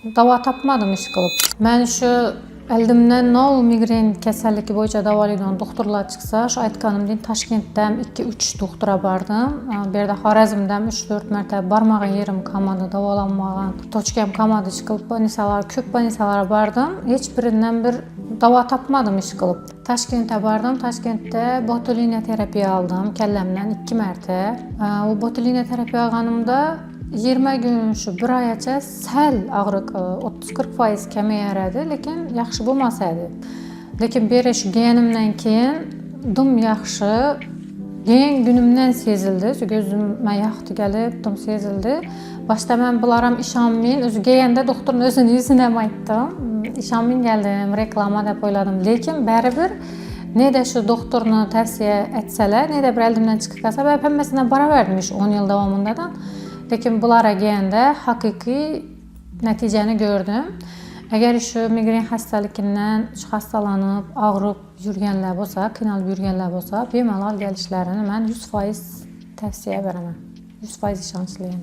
dava tapmadım iş qılıb. Mən şu əldimdən nə ol migren kəsəlliyi boyunca davalayılan doktorlar çıxsa, şu aytqanım deyin Taşkentdən 2-3 doktora bardım. Bir də Xarəzmdən 3-4 mərtəbə barmağım yerim qamadı, davalanmağım, toçkam qamadı çıxıb banisalar, köp banisalara bardım. Heç birindən bir dava tapmadım iş qılıb. Taşkentə bardım. Taşkentdə botuliniya terapiya aldım kəlləmdən 2 mərtə. O botuliniya terapiya alğanımda 20 gün şu bir ayaca səl ağrıq 30-40% kəməyərədi, lakin yaxşı bulmasaydı. Lakin bir iş geyənimdən keyin dum yaxşı, geyin günümdən sezildi. Gözümə yaxdı gəlib, dum sezildi. Başda mən bunlara işanmayın, özü geyəndə doktorun özünü yüzünə aytdım. İşanmayın gəldim, reklama da oyladım. Lakin bəribir ne de şu doktorunu tavsiye etsələr, ne de bir əldimdən çıxıb qalsa, mən həmməsinə bara vermiş 10 yıl davamındadan. Lakin bunlara gələndə haqiqi nəticəni gördüm. Əgər şu migren xəstəlikindən xəstəlanıb, ağrıb yürüyənlər olsa, qınalıb yürüyənlər olsa, bemalal gəlişlərini mən 100% tavsiyə verəməm. 100% şanslıyım.